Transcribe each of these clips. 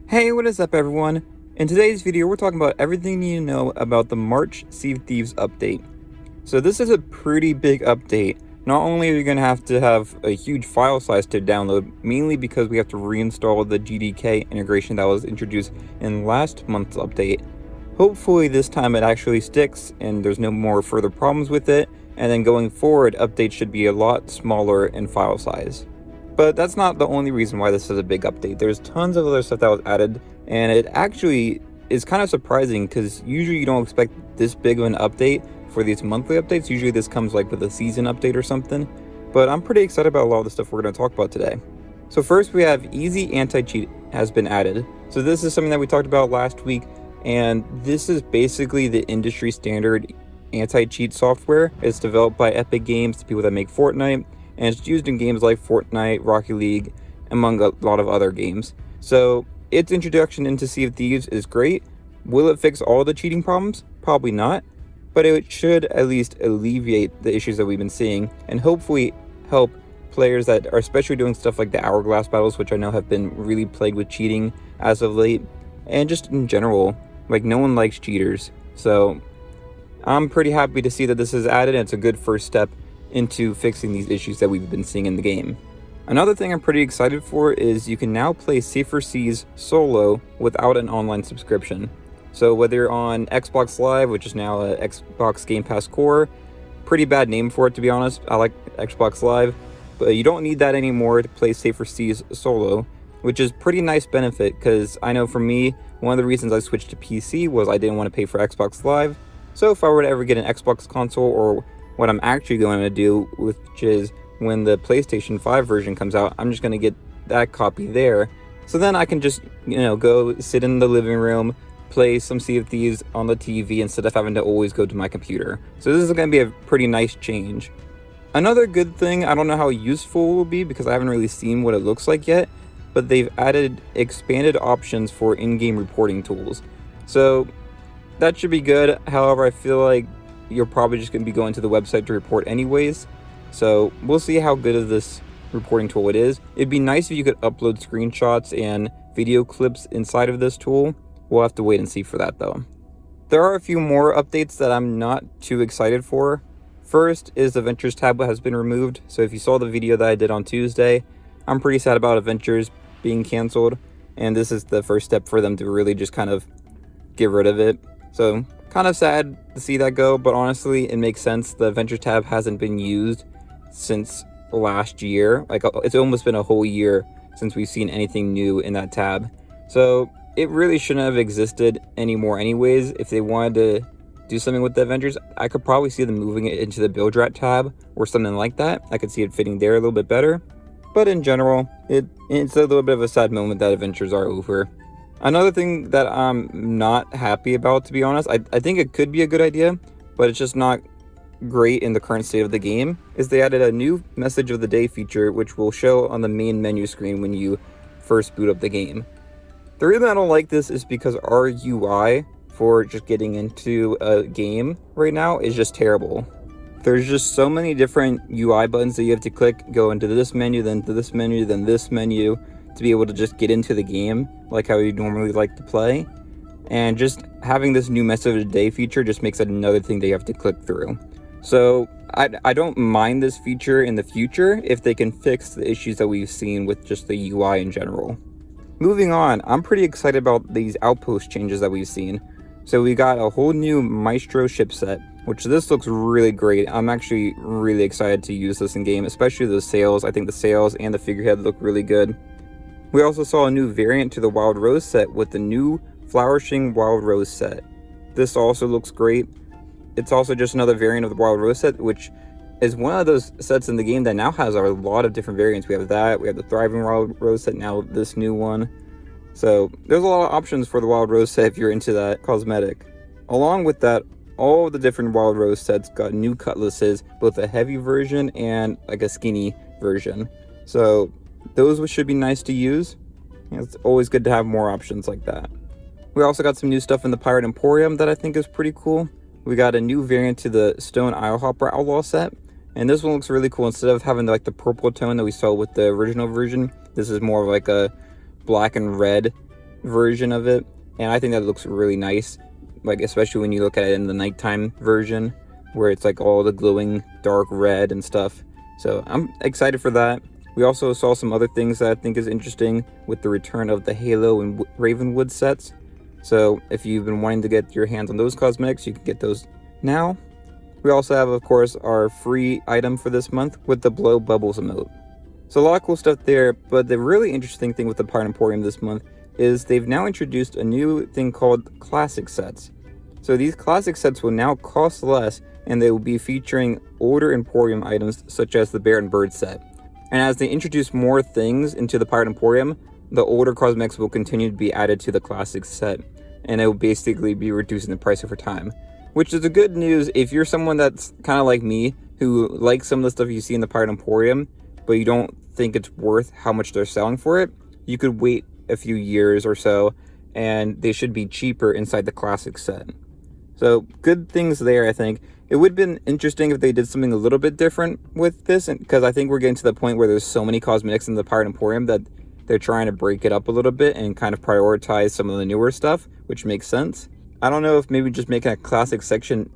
Hey, what is up everyone? In today's video, we're talking about everything you need to know about the March Sea of Thieves update. So this is a pretty big update. Not only are you going to have a huge file size to download, mainly because we have to reinstall the GDK integration that was introduced in last month's update. Hopefully this time it actually sticks and there's no more further problems with it, and then going forward, updates should be a lot smaller in file size. But that's not the only reason why this is a big update. There's tons of other stuff that was added, and it actually is kind of surprising because usually you don't expect this big of an update for these monthly updates. Usually this comes like with a season update or something, but I'm pretty excited about a lot of the stuff we're going to talk about today. So first we have easy anti-cheat has been added. So this is something that we talked about last week, and this is basically the industry standard anti-cheat software. It's developed by Epic Games, the people that make Fortnite, and it's used in games like Fortnite, Rocket League, among a lot of other games. So its introduction into Sea of Thieves is great. Will it fix all the cheating problems? Probably not, but it should at least alleviate the issues that we've been seeing and hopefully help players that are especially doing stuff like the hourglass battles, which I know have been really plagued with cheating as of late, and just in general, like no one likes cheaters. So I'm pretty happy to see that this is added, and it's a good first step into fixing these issues that we've been seeing in the game. Another thing I'm pretty excited for is you can now play Safer Seas solo without an online subscription. So whether you're on Xbox Live, which is now a Xbox Game Pass Core, pretty bad name for it to be honest, I like Xbox Live, but you don't need that anymore to play Safer Seas solo, which is pretty nice benefit because I know for me, one of the reasons I switched to PC was I didn't want to pay for Xbox Live. So if I were to ever get an Xbox console, or what I'm actually going to do, which is when the PlayStation 5 version comes out, I'm just going to get that copy there. So then I can just, go sit in the living room, play some Sea of Thieves on the TV instead of having to always go to my computer. So this is going to be a pretty nice change. Another good thing, I don't know how useful it will be because I haven't really seen what it looks like yet, but they've added expanded options for in-game reporting tools. So that should be good. However, I feel like you're probably just going to be going to the website to report anyways. So we'll see how good of this reporting tool it is. It'd be nice if you could upload screenshots and video clips inside of this tool. We'll have to wait and see for that though. There are a few more updates that I'm not too excited for. First is the Adventures tab has been removed. So if you saw the video that I did on Tuesday, I'm pretty sad about Adventures being canceled. And this is the first step for them to really just kind of get rid of it. So kind of sad to see that go, but honestly, it makes sense. The Adventure tab hasn't been used since last year. Like, it's almost been a whole year since we've seen anything new in that tab. So it really shouldn't have existed anymore anyways. If they wanted to do something with the Adventures, I could probably see them moving it into the Build Rat tab or something like that. I could see it fitting there a little bit better. But in general, it's a little bit of a sad moment that Adventures are over. Another thing that I'm not happy about, to be honest, I think it could be a good idea, but it's just not great in the current state of the game, is they added a new message of the day feature which will show on the main menu screen when you first boot up the game. The reason I don't like this is because our UI for just getting into a game right now is just terrible. There's just so many different UI buttons that you have to click, go into this menu, then to this menu, then this menu, to be able to just get into the game like how you normally like to play. And just having this new message of the day feature just makes it another thing that you have to click through. So I don't mind this feature in the future if they can fix the issues that we've seen with just the UI in general. Moving on, I'm pretty excited about these Outpost changes that we've seen. So we got a whole new Maestro ship set, which this looks really great. I'm actually really excited to use this in game, especially the sails. I think the sails and the figurehead look really good. We also saw a new variant to the Wild Rose set with the new Flourishing Wild Rose set. This also looks great. It's also just another variant of the Wild Rose set, which is one of those sets in the game that now has a lot of different variants. We have that, we have the Thriving Wild Rose set, now this new one. So there's a lot of options for the Wild Rose set if you're into that cosmetic. Along with that, all the different Wild Rose sets got new cutlasses, both a heavy version and like a skinny version. So those should be nice to use. It's always good to have more options like that. We also got some new stuff in the Pirate Emporium that I think is pretty cool. We got a new variant to the Stone Isle-Hopper Outlaw set, and this one looks really cool. Instead of having like the purple tone that we saw with the original version, this is more of like a black and red version of it, and I think that looks really nice, like especially when you look at it in the nighttime version where it's like all the glowing dark red and stuff. So I'm excited for that. We also saw some other things that I think is interesting with the return of the Halo and Ravenwood sets. So if you've been wanting to get your hands on those cosmetics, you can get those now. We also have, of course, our free item for this month with the Blow Bubbles emote. So a lot of cool stuff there, but the really interesting thing with the Pirate Emporium this month is they've now introduced a new thing called Classic Sets. So these Classic Sets will now cost less, and they will be featuring older Emporium items such as the Bear and Bird set. And as they introduce more things into the Pirate Emporium, the older cosmetics will continue to be added to the Classic set, and it will basically be reducing the price over time. Which is a good news if you're someone that's kind of like me, who likes some of the stuff you see in the Pirate Emporium, but you don't think it's worth how much they're selling for it. You could wait a few years or so, and they should be cheaper inside the Classic set. So good things there, I think. It would have been interesting if they did something a little bit different with this, because I think we're getting to the point where there's so many cosmetics in the Pirate Emporium that they're trying to break it up a little bit and kind of prioritize some of the newer stuff, which makes sense. I don't know if maybe just making a classic section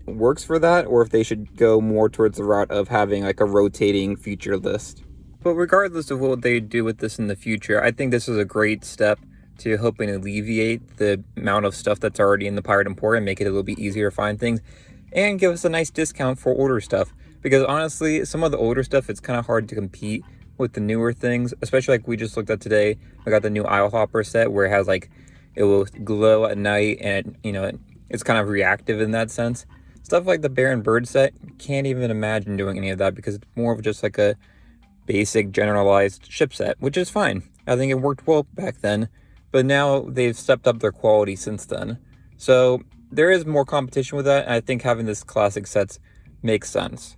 works for that, or if they should go more towards the route of having like a rotating feature list. But regardless of what they do with this in the future, I think this is a great step to helping alleviate the amount of stuff that's already in the Pirate Emporium, make it a little bit easier to find things, and give us a nice discount for older stuff. Because honestly, some of the older stuff, it's kind of hard to compete with the newer things, especially like we just looked at today. I got the new Isle Hopper set where it has like, it will glow at night, and you know, it's kind of reactive in that sense. Stuff like the Bear and Bird set, can't even imagine doing any of that because it's more of just like a basic generalized ship set, which is fine. I think it worked well back then, but now they've stepped up their quality since then. So there is more competition with that, and I think having this classic sets makes sense.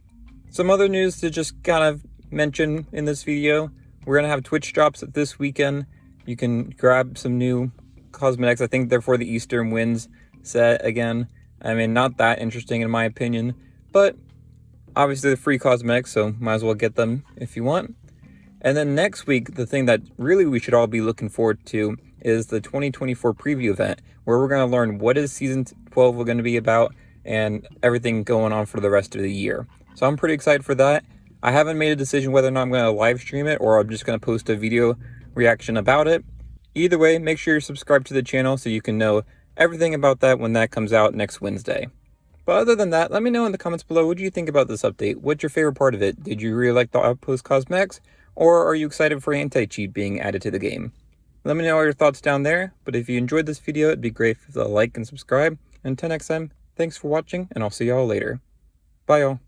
Some other news to just kind of mention in this video. We're going to have Twitch drops this weekend. You can grab some new cosmetics. I think they're for the Eastern Winds set again. I mean, not that interesting in my opinion, but obviously the free cosmetics, so might as well get them if you want. And then next week, the thing that really we should all be looking forward to is the 2024 preview event, where we're going to learn what is season 12 going to be about and everything going on for the rest of the year. So I'm pretty excited for that. I haven't made a decision whether or not I'm going to live stream it or I'm just going to post a video reaction about it. Either way, make sure you're subscribed to the channel so you can know everything about that when that comes out next Wednesday. But other than that, let me know in the comments below, what do you think about this update? What's your favorite part of it? Did you really like the Outpost cosmetics? Or are you excited for anti-cheat being added to the game? Let me know all your thoughts down there. But if you enjoyed this video, it'd be great if you like and subscribe. And until next time, thanks for watching, and I'll see y'all later. Bye y'all.